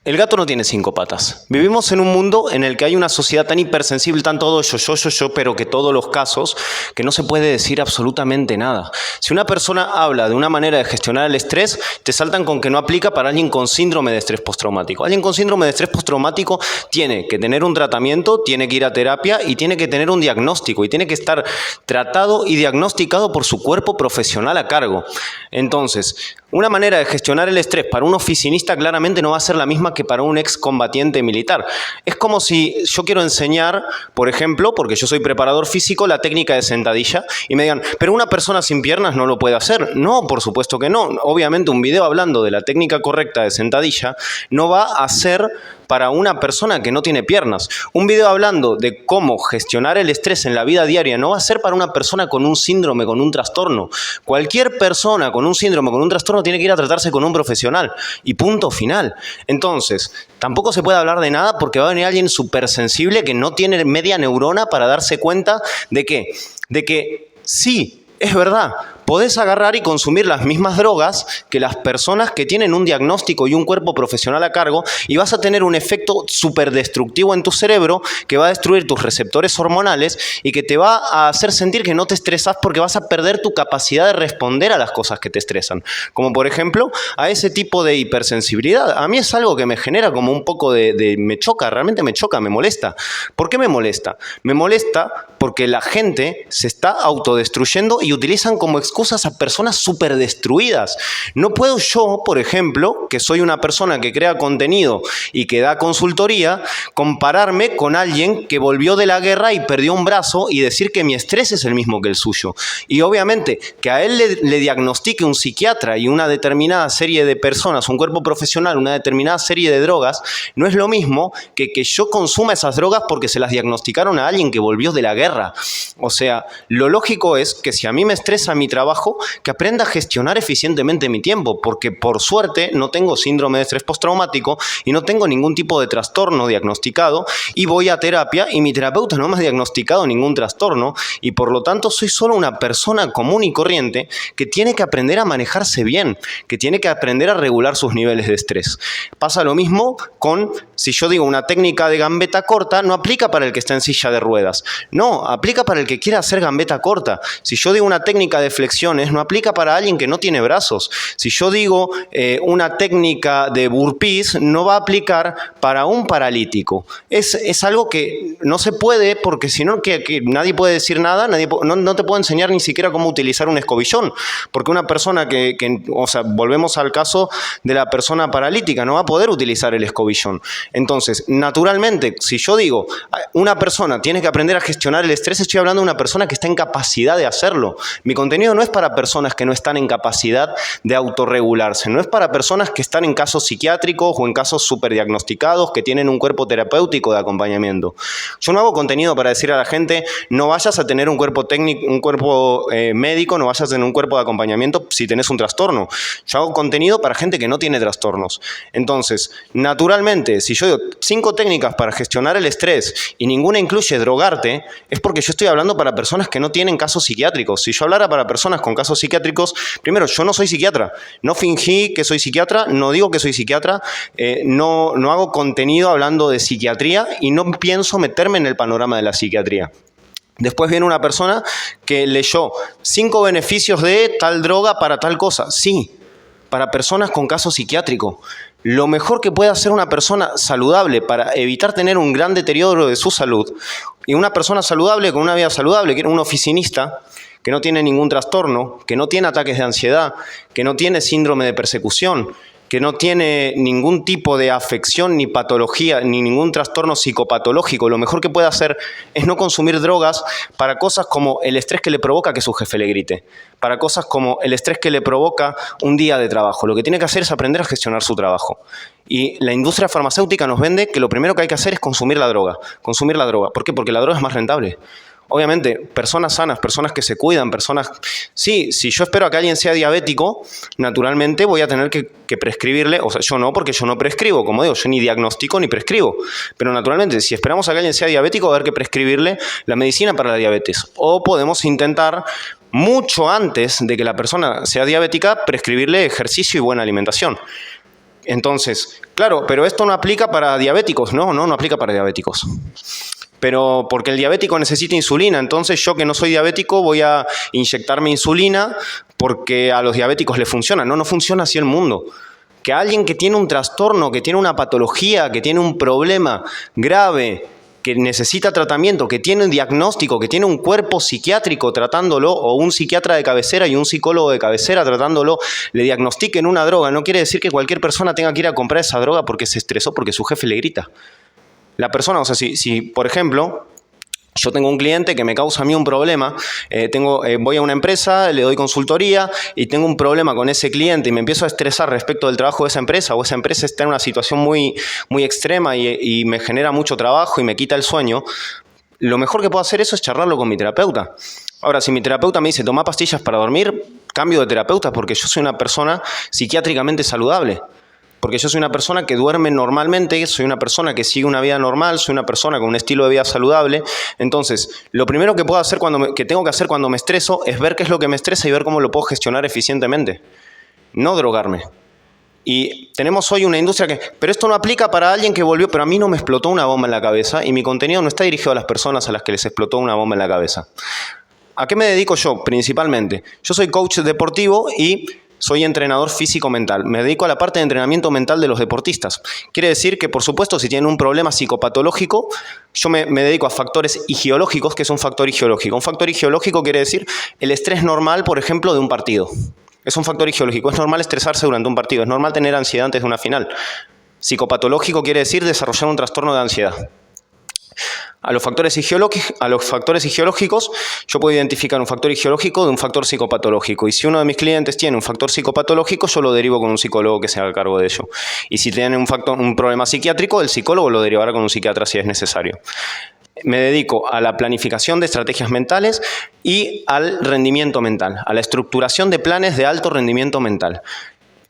El gato no tiene cinco patas. Vivimos en un mundo en el que hay una sociedad tan hipersensible, tan todo yo, pero que todos los casos, que no se puede decir absolutamente nada. Si una persona habla de una manera de gestionar el estrés, te saltan con que no aplica para alguien con síndrome de estrés postraumático. Alguien con síndrome de estrés postraumático tiene que tener un tratamiento, tiene que ir a terapia y tiene que tener un diagnóstico y tiene que estar tratado y diagnosticado por su cuerpo profesional a cargo. Entonces, una manera de gestionar el estrés para un oficinista claramente no va a ser la misma que para un excombatiente militar. Es como si yo quiero enseñar, por ejemplo, porque yo soy preparador físico, la técnica de sentadilla y me digan, pero una persona sin piernas no lo puede hacer. No, por supuesto que no. Obviamente un video hablando de la técnica correcta de sentadilla no va a ser para una persona que no tiene piernas. Un video hablando de cómo gestionar el estrés en la vida diaria no va a ser para una persona con un síndrome, con un trastorno. Cualquier persona con un síndrome, con un trastorno, tiene que ir a tratarse con un profesional. Y punto final. Entonces, tampoco se puede hablar de nada porque va a venir alguien súper sensible que no tiene media neurona para darse cuenta de que sí, es verdad. Podés agarrar y consumir las mismas drogas que las personas que tienen un diagnóstico y un cuerpo profesional a cargo y vas a tener un efecto súper destructivo en tu cerebro que va a destruir tus receptores hormonales y que te va a hacer sentir que no te estresas porque vas a perder tu capacidad de responder a las cosas que te estresan. Como por ejemplo, a ese tipo de hipersensibilidad. A mí es algo que me genera como un poco me choca, realmente me choca, me molesta. ¿Por qué me molesta? Me molesta porque la gente se está autodestruyendo y utilizan como excusas a personas súper destruidas. No puedo yo, por ejemplo, que soy una persona que crea contenido y que da consultoría, compararme con alguien que volvió de la guerra y perdió un brazo y decir que mi estrés es el mismo que el suyo. Y obviamente que a él le diagnostique un psiquiatra y una determinada serie de personas, un cuerpo profesional, una determinada serie de drogas, no es lo mismo que yo consuma esas drogas porque se las diagnosticaron a alguien que volvió de la guerra. O sea, lo lógico es que si a mí me estresa mi trabajo, que aprenda a gestionar eficientemente mi tiempo, porque por suerte no tengo síndrome de estrés postraumático y no tengo ningún tipo de trastorno diagnosticado y voy a terapia y mi terapeuta no me ha diagnosticado ningún trastorno y por lo tanto soy solo una persona común y corriente que tiene que aprender a manejarse bien, que tiene que aprender a regular sus niveles de estrés. Pasa lo mismo con, si yo digo una técnica de gambeta corta, no aplica para el que está en silla de ruedas, no, aplica para el que quiera hacer gambeta corta. Si yo digo una técnica de flexiones, no aplica para alguien que no tiene brazos. Si yo digo una técnica de burpees, no va a aplicar para un paralítico. Es algo que no se puede porque si no, que nadie puede decir nada, no te puedo enseñar ni siquiera cómo utilizar un escobillón. Porque una persona o sea, volvemos al caso de la persona paralítica, no va a poder utilizar el escobillón. Entonces, naturalmente, si yo digo una persona tiene que aprender a gestionar el estrés, estoy hablando de una persona que está en capacidad de hacerlo. Mi contenido no es para personas que no están en capacidad de autorregularse, no es para personas que están en casos psiquiátricos o en casos superdiagnosticados, que tienen un cuerpo terapéutico de acompañamiento. Yo no hago contenido para decir a la gente, no vayas a tener un cuerpo técnico, un cuerpo médico, no vayas a tener un cuerpo de acompañamiento si tenés un trastorno. Yo hago contenido para gente que no tiene trastornos. Entonces, naturalmente, si yo digo 5 técnicas para gestionar el estrés y ninguna incluye drogarte, es porque yo estoy hablando para personas que no tienen casos psiquiátricos. Si yo hablara para personas con casos psiquiátricos, primero, yo no soy psiquiatra, no fingí que soy psiquiatra, no digo que soy psiquiatra, no hago contenido hablando de psiquiatría y no pienso meterme en el panorama de la psiquiatría. Después viene una persona que leyó 5 beneficios de tal droga para tal cosa. Sí, para personas con caso psiquiátrico. Lo mejor que puede hacer una persona saludable para evitar tener un gran deterioro de su salud, y una persona saludable con una vida saludable, que era un oficinista, que no tiene ningún trastorno, que no tiene ataques de ansiedad, que no tiene síndrome de persecución, que no tiene ningún tipo de afección ni patología, ni ningún trastorno psicopatológico, lo mejor que puede hacer es no consumir drogas para cosas como el estrés que le provoca que su jefe le grite, para cosas como el estrés que le provoca un día de trabajo. Lo que tiene que hacer es aprender a gestionar su trabajo. Y la industria farmacéutica nos vende que lo primero que hay que hacer es consumir la droga. Consumir la droga. ¿Por qué? Porque la droga es más rentable. Obviamente, personas sanas, personas que se cuidan, personas... Sí, si yo espero a que alguien sea diabético, naturalmente voy a tener que prescribirle, o sea, yo no, porque yo no prescribo, como digo, yo ni diagnostico ni prescribo. Pero naturalmente, si esperamos a que alguien sea diabético, va a haber que prescribirle la medicina para la diabetes. O podemos intentar, mucho antes de que la persona sea diabética, prescribirle ejercicio y buena alimentación. Entonces, claro, pero esto no aplica para diabéticos. No aplica para diabéticos. Pero porque el diabético necesita insulina, entonces yo que no soy diabético voy a inyectarme insulina porque a los diabéticos les funciona. No funciona así el mundo. Que alguien que tiene un trastorno, que tiene una patología, que tiene un problema grave, que necesita tratamiento, que tiene un diagnóstico, que tiene un cuerpo psiquiátrico tratándolo, o un psiquiatra de cabecera y un psicólogo de cabecera tratándolo, le diagnostiquen una droga, no quiere decir que cualquier persona tenga que ir a comprar esa droga porque se estresó, porque su jefe le grita. La persona, o sea, si por ejemplo, yo tengo un cliente que me causa a mí un problema, voy a una empresa, le doy consultoría y tengo un problema con ese cliente y me empiezo a estresar respecto del trabajo de esa empresa, o esa empresa está en una situación muy extrema y me genera mucho trabajo y me quita el sueño, lo mejor que puedo hacer eso es charlarlo con mi terapeuta. Ahora, si mi terapeuta me dice, toma pastillas para dormir, cambio de terapeuta porque yo soy una persona psiquiátricamente saludable. Porque yo soy una persona que duerme normalmente, soy una persona que sigue una vida normal, soy una persona con un estilo de vida saludable. Entonces, lo primero que puedo hacer que tengo que hacer cuando me estreso es ver qué es lo que me estresa y ver cómo lo puedo gestionar eficientemente. No drogarme. Y tenemos hoy una industria pero esto no aplica para alguien que volvió, pero a mí no me explotó una bomba en la cabeza y mi contenido no está dirigido a las personas a las que les explotó una bomba en la cabeza. ¿A qué me dedico yo principalmente? Yo soy coach deportivo y soy entrenador físico-mental. Me dedico a la parte de entrenamiento mental de los deportistas. Quiere decir que, por supuesto, si tienen un problema psicopatológico, yo me dedico a factores igiológicos. ¿Qué es un factor igiológico? Un factor igiológico quiere decir el estrés normal, por ejemplo, de un partido. Es un factor igiológico. Es normal estresarse durante un partido. Es normal tener ansiedad antes de una final. Psicopatológico quiere decir desarrollar un trastorno de ansiedad. A los factores igiológicos, yo puedo identificar un factor igiológico de un factor psicopatológico. Y si uno de mis clientes tiene un factor psicopatológico, yo lo derivo con un psicólogo que se haga cargo de ello. Y si tiene un problema psiquiátrico, el psicólogo lo derivará con un psiquiatra si es necesario. Me dedico a la planificación de estrategias mentales y al rendimiento mental, a la estructuración de planes de alto rendimiento mental.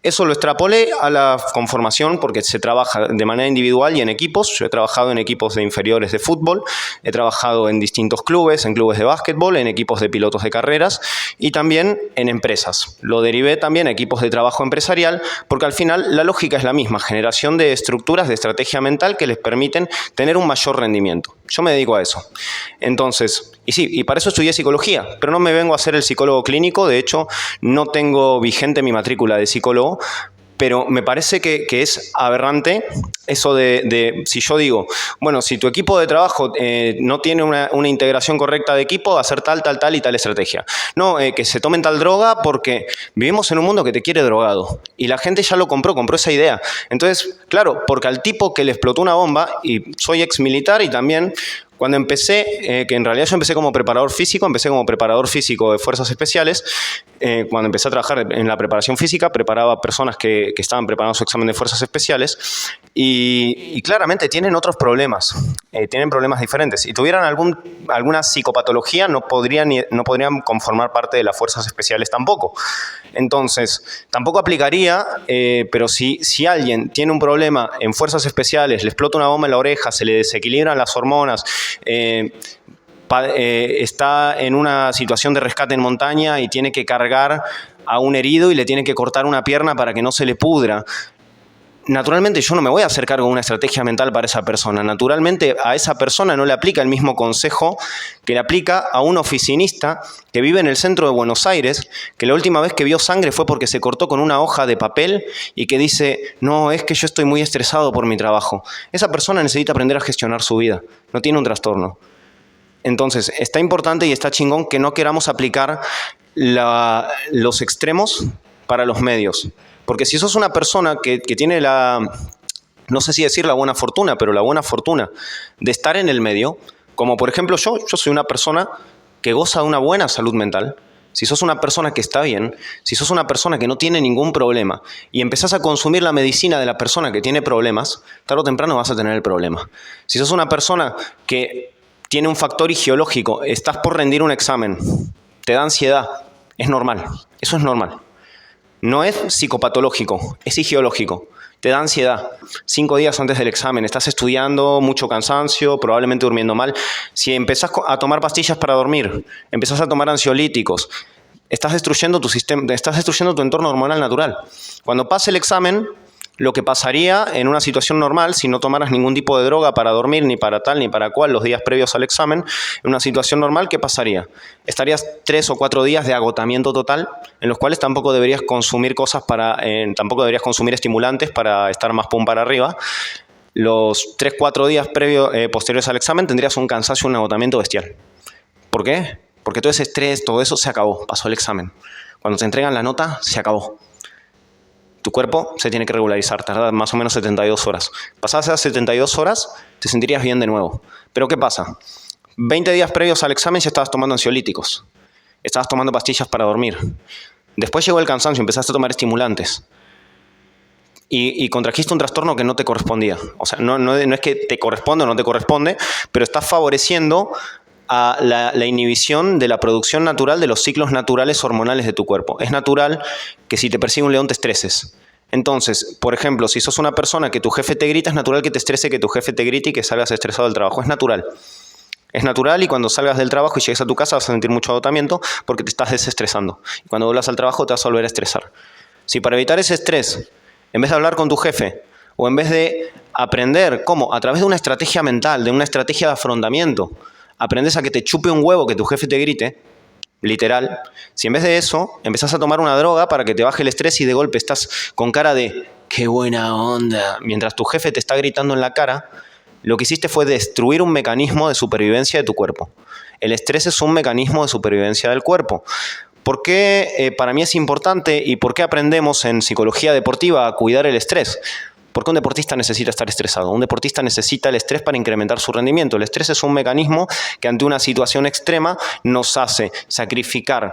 Eso lo extrapolé a la conformación porque se trabaja de manera individual y en equipos. Yo he trabajado en equipos de inferiores de fútbol, he trabajado en distintos clubes, en clubes de básquetbol, en equipos de pilotos de carreras y también en empresas. Lo derivé también a equipos de trabajo empresarial porque al final la lógica es la misma, generación de estructuras de estrategia mental que les permiten tener un mayor rendimiento. Yo me dedico a eso. Entonces, y para eso estudié psicología, pero no me vengo a ser el psicólogo clínico, de hecho no tengo vigente mi matrícula de psicólogo, pero me parece que es aberrante eso de si yo digo, bueno, si tu equipo de trabajo no tiene una integración correcta de equipo, hacer tal y tal estrategia. No, que se tomen tal droga porque vivimos en un mundo que te quiere drogado y la gente ya lo compró esa idea. Entonces, claro, porque al tipo que le explotó una bomba, y soy ex militar y también cuando empecé, que en realidad yo empecé como preparador físico de fuerzas especiales. Cuando empecé a trabajar en la preparación física, preparaba personas que estaban preparando su examen de fuerzas especiales y claramente tienen otros problemas, tienen problemas diferentes. Si tuvieran alguna psicopatología, no podrían conformar parte de las fuerzas especiales tampoco. Entonces, tampoco aplicaría, pero si alguien tiene un problema en fuerzas especiales, le explota una bomba en la oreja, se le desequilibran las hormonas, está en una situación de rescate en montaña y tiene que cargar a un herido y le tiene que cortar una pierna para que no se le pudra. Naturalmente yo no me voy a hacer cargo de una estrategia mental para esa persona. Naturalmente a esa persona no le aplica el mismo consejo que le aplica a un oficinista que vive en el centro de Buenos Aires, que la última vez que vio sangre fue porque se cortó con una hoja de papel y que dice, no, es que yo estoy muy estresado por mi trabajo. Esa persona necesita aprender a gestionar su vida, no tiene un trastorno. Entonces, está importante y está chingón que no queramos aplicar los extremos para los medios. Porque si sos una persona que tiene no sé si decir la buena fortuna, pero la buena fortuna de estar en el medio, como por ejemplo yo soy una persona que goza de una buena salud mental. Si sos una persona que está bien, si sos una persona que no tiene ningún problema y empezás a consumir la medicina de la persona que tiene problemas, tarde o temprano vas a tener el problema. Si sos una persona que tiene un factor igiológico, estás por rendir un examen, te da ansiedad, es normal, eso es normal. No es psicopatológico, es igiológico. Te da ansiedad 5 días antes del examen, estás estudiando, mucho cansancio, probablemente durmiendo mal. Si empezás a tomar pastillas para dormir, empezás a tomar ansiolíticos, estás destruyendo tu sistema, estás destruyendo tu entorno hormonal natural. Cuando pase el examen, lo que pasaría en una situación normal, si no tomaras ningún tipo de droga para dormir, ni para tal, ni para cual, los días previos al examen, en una situación normal, ¿qué pasaría? Estarías 3 o 4 días de agotamiento total, en los cuales tampoco deberías consumir tampoco deberías consumir estimulantes para estar más pum para arriba. Los 3 o 4 días posteriores al examen tendrías un cansancio, un agotamiento bestial. ¿Por qué? Porque todo ese estrés, todo eso se acabó, pasó el examen. Cuando te entregan la nota, se acabó. Tu cuerpo se tiene que regularizar, tarda más o menos 72 horas. Pasadas esas 72 horas, te sentirías bien de nuevo. Pero ¿qué pasa? 20 días previos al examen ya estabas tomando ansiolíticos. Estabas tomando pastillas para dormir. Después llegó el cansancio, empezaste a tomar estimulantes. Y contrajiste un trastorno que no te correspondía. O sea, no es que te corresponde o no te corresponde, pero estás favoreciendo a la inhibición de la producción natural de los ciclos naturales hormonales de tu cuerpo. Es natural que si te persigue un león te estreses. Entonces, por ejemplo, si sos una persona que tu jefe te grita, es natural que te estrese, que tu jefe te grite y que salgas estresado del trabajo. Es natural. Es natural y cuando salgas del trabajo y llegues a tu casa vas a sentir mucho agotamiento porque te estás desestresando. Y cuando vuelvas al trabajo te vas a volver a estresar. Si para evitar ese estrés, en vez de hablar con tu jefe o en vez de aprender cómo, a través de una estrategia mental, de una estrategia de afrontamiento, aprendes a que te chupe un huevo que tu jefe te grite, literal, si en vez de eso empezás a tomar una droga para que te baje el estrés y de golpe estás con cara de ¡qué buena onda! Mientras tu jefe te está gritando en la cara, lo que hiciste fue destruir un mecanismo de supervivencia de tu cuerpo. El estrés es un mecanismo de supervivencia del cuerpo. ¿Por qué para mí es importante y por qué aprendemos en psicología deportiva a cuidar el estrés? Porque un deportista necesita estar estresado. Un deportista necesita el estrés para incrementar su rendimiento. El estrés es un mecanismo que ante una situación extrema nos hace sacrificar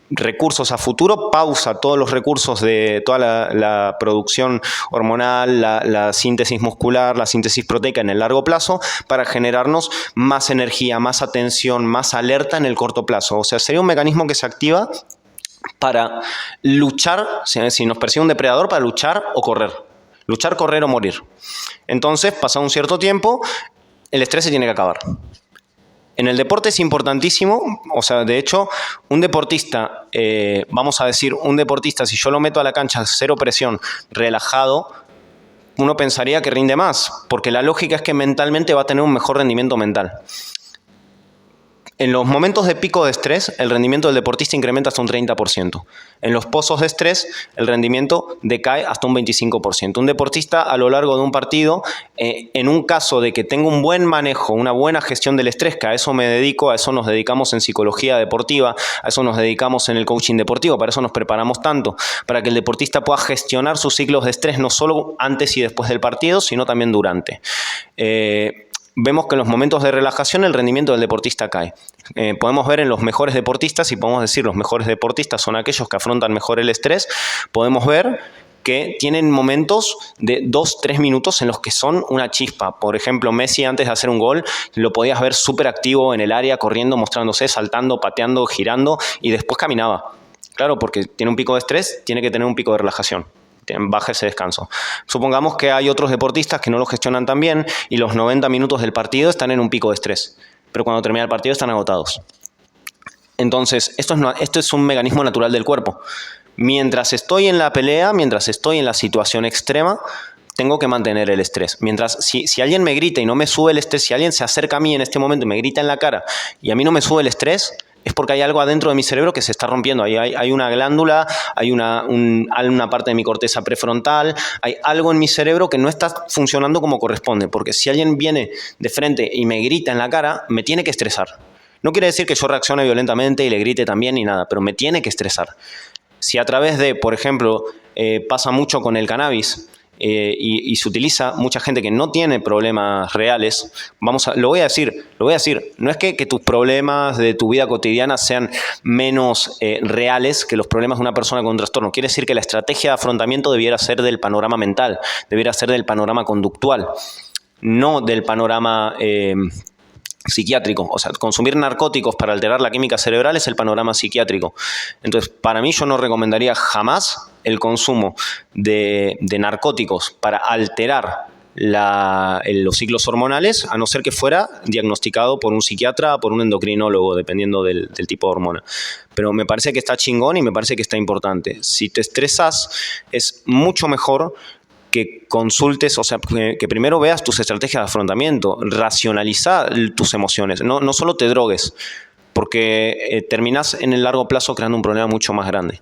recursos a futuro, pausa todos los recursos de toda la producción hormonal, la síntesis muscular, la síntesis proteica en el largo plazo para generarnos más energía, más atención, más alerta en el corto plazo. O sea, sería un mecanismo que se activa para luchar, si nos persigue un depredador, para luchar o correr. Luchar, correr o morir. Entonces, pasado un cierto tiempo, el estrés se tiene que acabar. En el deporte es importantísimo, o sea, de hecho, un deportista, vamos a decir, un deportista, si yo lo meto a la cancha cero presión, relajado, uno pensaría que rinde más, porque la lógica es que mentalmente va a tener un mejor rendimiento mental. En los momentos de pico de estrés, el rendimiento del deportista incrementa hasta un 30%. En los pozos de estrés, el rendimiento decae hasta un 25%. Un deportista a lo largo de un partido, en un caso de que tenga un buen manejo, una buena gestión del estrés, que a eso me dedico, a eso nos dedicamos en psicología deportiva, a eso nos dedicamos en el coaching deportivo, para eso nos preparamos tanto, para que el deportista pueda gestionar sus ciclos de estrés no solo antes y después del partido, sino también durante. Vemos que en los momentos de relajación el rendimiento del deportista cae. Podemos ver en los mejores deportistas, y podemos decir los mejores deportistas son aquellos que afrontan mejor el estrés, podemos ver que tienen momentos de 2-3 minutos en los que son una chispa. Por ejemplo, Messi antes de hacer un gol lo podías ver súper activo en el área, corriendo, mostrándose, saltando, pateando, girando y después caminaba. Claro, porque tiene un pico de estrés, tiene que tener un pico de relajación. Baja ese descanso. Supongamos que hay otros deportistas que no lo gestionan tan bien y los 90 minutos del partido están en un pico de estrés, pero cuando termina el partido están agotados. Entonces, esto es un mecanismo natural del cuerpo. Mientras estoy en la pelea, mientras estoy en la situación extrema, tengo que mantener el estrés. Mientras, si alguien me grita y no me sube el estrés, si alguien se acerca a mí en este momento y me grita en la cara y a mí no me sube el estrés, es porque hay algo adentro de mi cerebro que se está rompiendo. Hay una glándula, hay una parte de mi corteza prefrontal, hay algo en mi cerebro que no está funcionando como corresponde, porque si alguien viene de frente y me grita en la cara, me tiene que estresar. No quiere decir que yo reaccione violentamente y le grite también ni nada, pero me tiene que estresar. Si a través de, por ejemplo, pasa mucho con el cannabis, y se utiliza mucha gente que no tiene problemas reales, lo voy a decir, no es que tus problemas de tu vida cotidiana sean menos reales que los problemas de una persona con un trastorno. Quiere decir que la estrategia de afrontamiento debiera ser del panorama mental, debiera ser del panorama conductual, no del panorama psiquiátrico. O sea, consumir narcóticos para alterar la química cerebral es el panorama psiquiátrico. Entonces, para mí yo no recomendaría jamás el consumo de narcóticos para alterar los ciclos hormonales, a no ser que fuera diagnosticado por un psiquiatra, por un endocrinólogo, dependiendo del tipo de hormona. Pero me parece que está chingón y me parece que está importante. Si te estresas, es mucho mejor que consultes, o sea, que primero veas tus estrategias de afrontamiento, racionaliza tus emociones, no solo te drogues, porque terminás en el largo plazo creando un problema mucho más grande.